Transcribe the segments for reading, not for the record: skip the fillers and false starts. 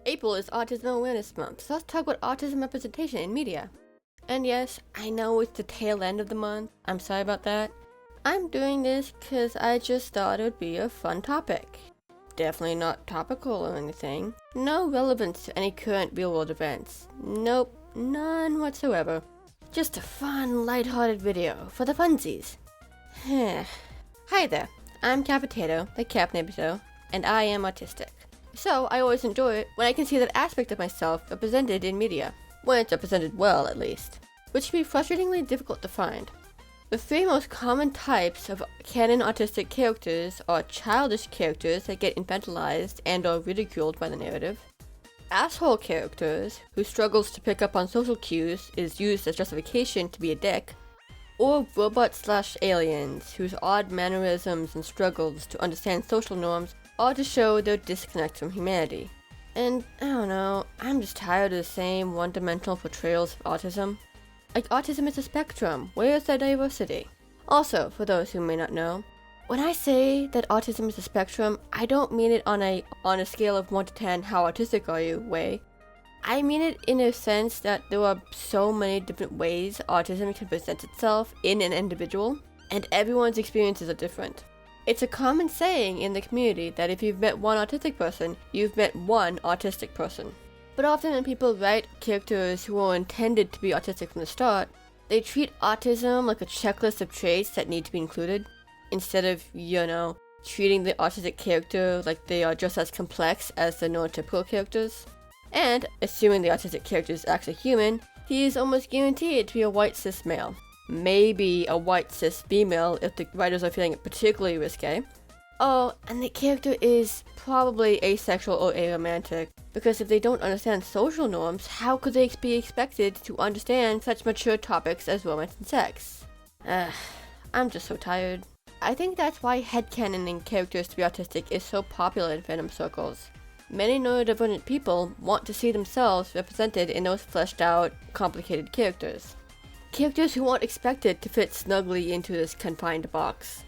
April is Autism Awareness Month, so let's talk about autism representation in media. And yes, I know it's the tail end of the month, I'm sorry about that. I'm doing this because I just thought it would be a fun topic. Definitely not topical or anything. No relevance to any current real-world events. Nope, none whatsoever. Just a fun, lighthearted video for the funsies. Hi there, I'm Capitato, the Cap Nebito, and I am autistic. So I always enjoy it when I can see that aspect of myself represented in media, when it's represented well at least, which can be frustratingly difficult to find. The three most common types of canon autistic characters are childish characters that get infantilized and are ridiculed by the narrative, asshole characters whose struggles to pick up on social cues is used as justification to be a dick, or robots/aliens whose odd mannerisms and struggles to understand social norms are to show their disconnect from humanity. And I don't know, I'm just tired of the same one-dimensional portrayals of autism. Like, autism is a spectrum, where is the diversity? Also, for those who may not know, when I say that autism is a spectrum, I don't mean it on a scale of 1 to 10, how autistic are you way. I mean it in a sense that there are so many different ways autism can present itself in an individual, and everyone's experiences are different. It's a common saying in the community that if you've met one autistic person, you've met one autistic person. But often when people write characters who are intended to be autistic from the start, they treat autism like a checklist of traits that need to be included, instead of, treating the autistic character like they are just as complex as the neurotypical characters. And, assuming the autistic character is actually human, he is almost guaranteed to be a white cis male. Maybe a white cis female if the writers are feeling it particularly risque. Oh, and the character is probably asexual or aromantic, because if they don't understand social norms, how could they be expected to understand such mature topics as romance and sex? I'm just so tired. I think that's why headcanoning characters to be autistic is so popular in fandom circles. Many neurodivergent people want to see themselves represented in those fleshed out, complicated characters. Characters who aren't expected to fit snugly into this confined box.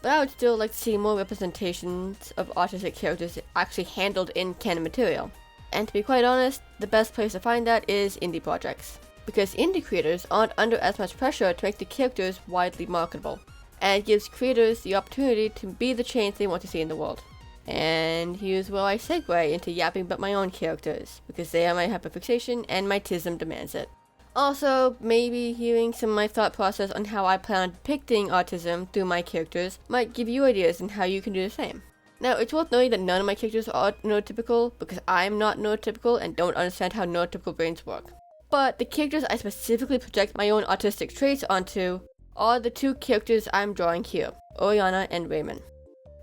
But I would still like to see more representations of autistic characters actually handled in canon material. And to be quite honest, the best place to find that is indie projects. Because indie creators aren't under as much pressure to make the characters widely marketable. And it gives creators the opportunity to be the change they want to see in the world. And here's where I segue into yapping about my own characters, because they are my hyperfixation and my tism demands it. Also, maybe hearing some of my thought process on how I plan on depicting autism through my characters might give you ideas on how you can do the same. Now, it's worth noting that none of my characters are neurotypical, because I'm not neurotypical and don't understand how neurotypical brains work. But the characters I specifically project my own autistic traits onto are the two characters I'm drawing here, Oriana and Raymond.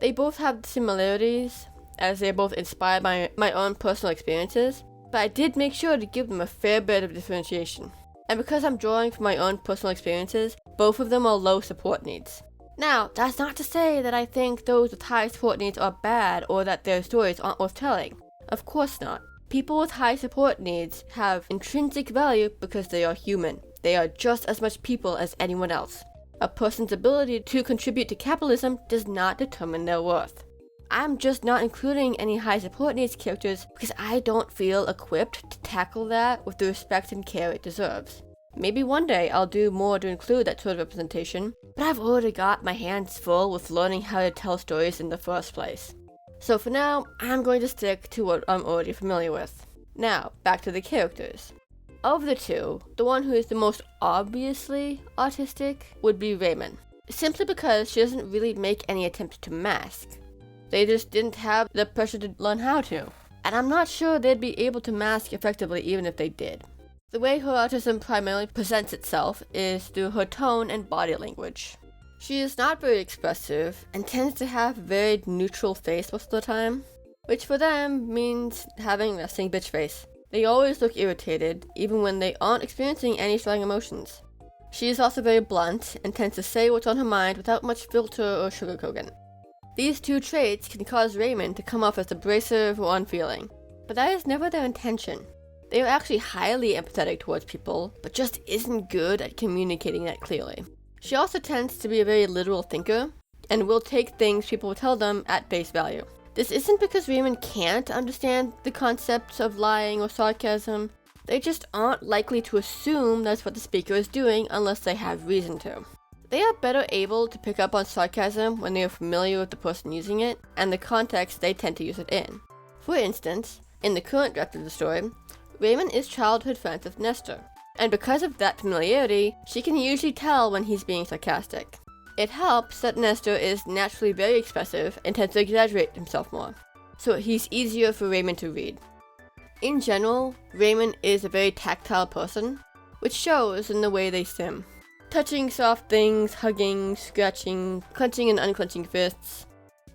They both have similarities, as they are both inspired by my own personal experiences, but I did make sure to give them a fair bit of differentiation. And because I'm drawing from my own personal experiences, both of them are low support needs. Now, that's not to say that I think those with high support needs are bad or that their stories aren't worth telling. Of course not. People with high support needs have intrinsic value because they are human. They are just as much people as anyone else. A person's ability to contribute to capitalism does not determine their worth. I'm just not including any high support needs characters because I don't feel equipped to tackle that with the respect and care it deserves. Maybe one day I'll do more to include that sort of representation, but I've already got my hands full with learning how to tell stories in the first place. So for now, I'm going to stick to what I'm already familiar with. Now, back to the characters. Of the two, the one who is the most obviously autistic would be Raymond, simply because she doesn't really make any attempt to mask. They just didn't have the pressure to learn how to, and I'm not sure they'd be able to mask effectively even if they did. The way her autism primarily presents itself is through her tone and body language. She is not very expressive and tends to have a very neutral face most of the time, which for them means having resting bitch face. They always look irritated, even when they aren't experiencing any strong emotions. She is also very blunt and tends to say what's on her mind without much filter or sugarcoating. These two traits can cause Raymond to come off as abrasive or unfeeling, but that is never their intention. They are actually highly empathetic towards people, but just isn't good at communicating that clearly. She also tends to be a very literal thinker, and will take things people will tell them at face value. This isn't because Raymond can't understand the concepts of lying or sarcasm. They just aren't likely to assume that's what the speaker is doing unless they have reason to. They are better able to pick up on sarcasm when they are familiar with the person using it and the context they tend to use it in. For instance, in the current draft of the story, Raymond is childhood friends with Nestor, and because of that familiarity, she can usually tell when he's being sarcastic. It helps that Nestor is naturally very expressive and tends to exaggerate himself more, so he's easier for Raymond to read. In general, Raymond is a very tactile person, which shows in the way they sim. Touching soft things, hugging, scratching, clenching and unclenching fists.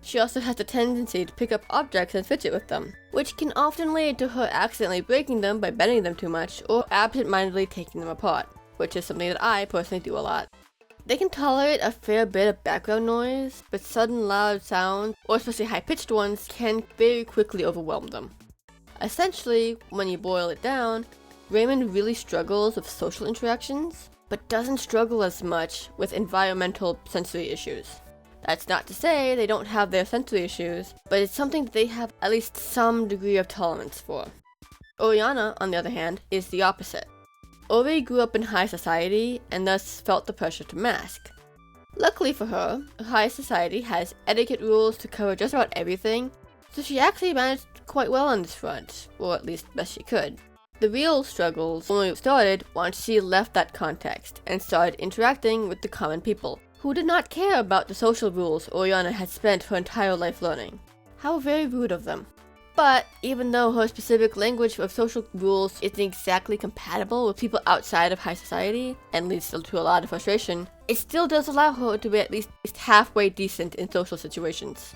She also has a tendency to pick up objects and fidget with them, which can often lead to her accidentally breaking them by bending them too much or absent-mindedly taking them apart, which is something that I personally do a lot. They can tolerate a fair bit of background noise, but sudden loud sounds, or especially high-pitched ones, can very quickly overwhelm them. Essentially, when you boil it down, Raymond really struggles with social interactions, but doesn't struggle as much with environmental sensory issues. That's not to say they don't have their sensory issues, but it's something that they have at least some degree of tolerance for. Oriana, on the other hand, is the opposite. Ori grew up in high society and thus felt the pressure to mask. Luckily for her, high society has etiquette rules to cover just about everything, so she actually managed quite well on this front, or at least best she could. The real struggles only started once she left that context and started interacting with the common people, who did not care about the social rules Oriana had spent her entire life learning. How very rude of them. But even though her specific language of social rules isn't exactly compatible with people outside of high society, and leads to a lot of frustration, it still does allow her to be at least halfway decent in social situations.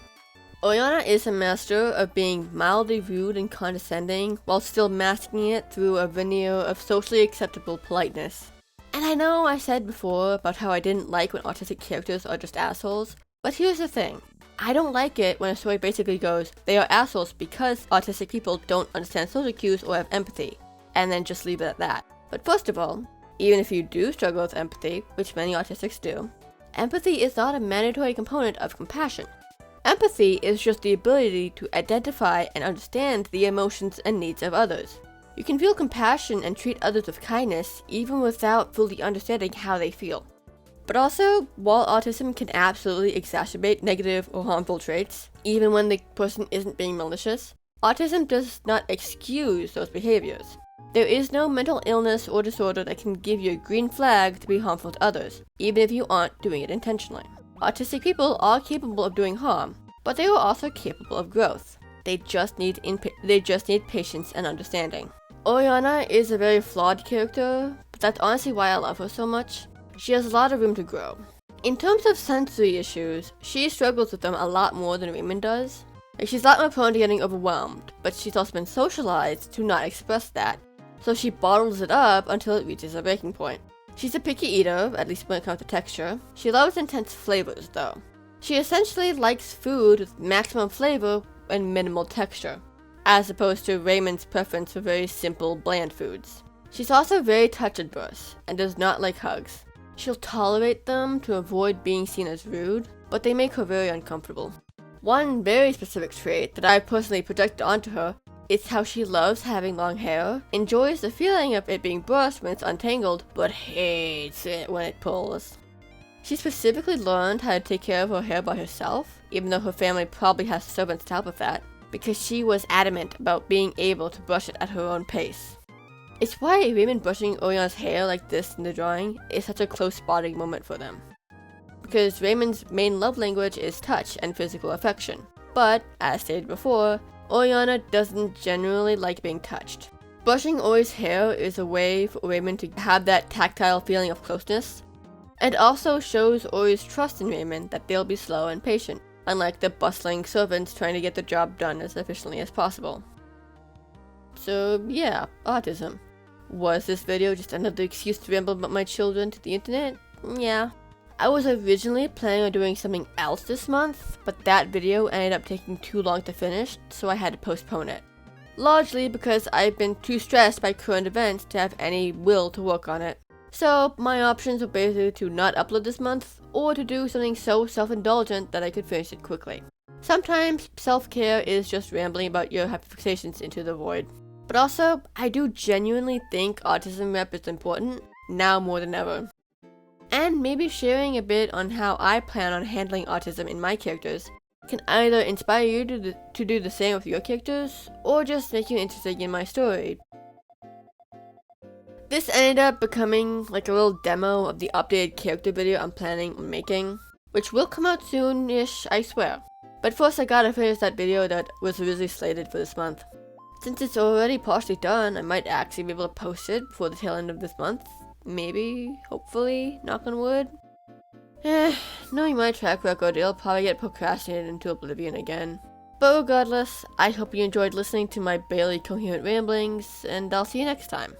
Oriana is a master of being mildly rude and condescending while still masking it through a veneer of socially acceptable politeness. And I know I said before about how I didn't like when autistic characters are just assholes, but here's the thing. I don't like it when a story basically goes, they are assholes because autistic people don't understand social cues or have empathy, and then just leave it at that. But first of all, even if you do struggle with empathy, which many autistics do, empathy is not a mandatory component of compassion. Empathy is just the ability to identify and understand the emotions and needs of others. You can feel compassion and treat others with kindness even without fully understanding how they feel. But also, while autism can absolutely exacerbate negative or harmful traits, even when the person isn't being malicious, autism does not excuse those behaviors. There is no mental illness or disorder that can give you a green flag to be harmful to others, even if you aren't doing it intentionally. Autistic people are capable of doing harm, but they are also capable of growth. They just need patience and understanding. Oriana is a very flawed character, but that's honestly why I love her so much. She has a lot of room to grow. In terms of sensory issues, she struggles with them a lot more than Raymond does. She's a lot more prone to getting overwhelmed, but she's also been socialized to not express that, so she bottles it up until it reaches a breaking point. She's a picky eater, at least when it comes to texture. She loves intense flavors, though. She essentially likes food with maximum flavor and minimal texture, as opposed to Raymond's preference for very simple, bland foods. She's also very touch-adverse, and does not like hugs. She'll tolerate them to avoid being seen as rude, but they make her very uncomfortable. One very specific trait that I personally projected onto her is how she loves having long hair, enjoys the feeling of it being brushed when it's untangled, but hates it when it pulls. She specifically learned how to take care of her hair by herself, even though her family probably has servants to help with that, because she was adamant about being able to brush it at her own pace. It's why Raymond brushing Oriana's hair like this in the drawing is such a close bonding moment for them. Because Raymond's main love language is touch and physical affection, but, as stated before, Oriana doesn't generally like being touched. Brushing Ori's hair is a way for Raymond to have that tactile feeling of closeness, and also shows Ori's trust in Raymond that they'll be slow and patient, unlike the bustling servants trying to get the job done as efficiently as possible. So yeah, autism. Was this video just another excuse to ramble about my children to the internet? Yeah. I was originally planning on doing something else this month, but that video ended up taking too long to finish, so I had to postpone it. Largely because I've been too stressed by current events to have any will to work on it. So my options were basically to not upload this month, or to do something so self-indulgent that I could finish it quickly. Sometimes self-care is just rambling about your hyperfixations into the void. But also, I do genuinely think autism rep is important, now more than ever. And maybe sharing a bit on how I plan on handling autism in my characters can either inspire you to do the same with your characters, or just make you interested in my story. This ended up becoming like a little demo of the updated character video I'm planning on making, which will come out soon-ish, I swear. But first I gotta finish that video that was originally slated for this month. Since it's already partially done, I might actually be able to post it before the tail end of this month. Maybe, hopefully, knock on wood. Knowing my track record, it'll probably get procrastinated into oblivion again. But regardless, I hope you enjoyed listening to my barely coherent ramblings, and I'll see you next time.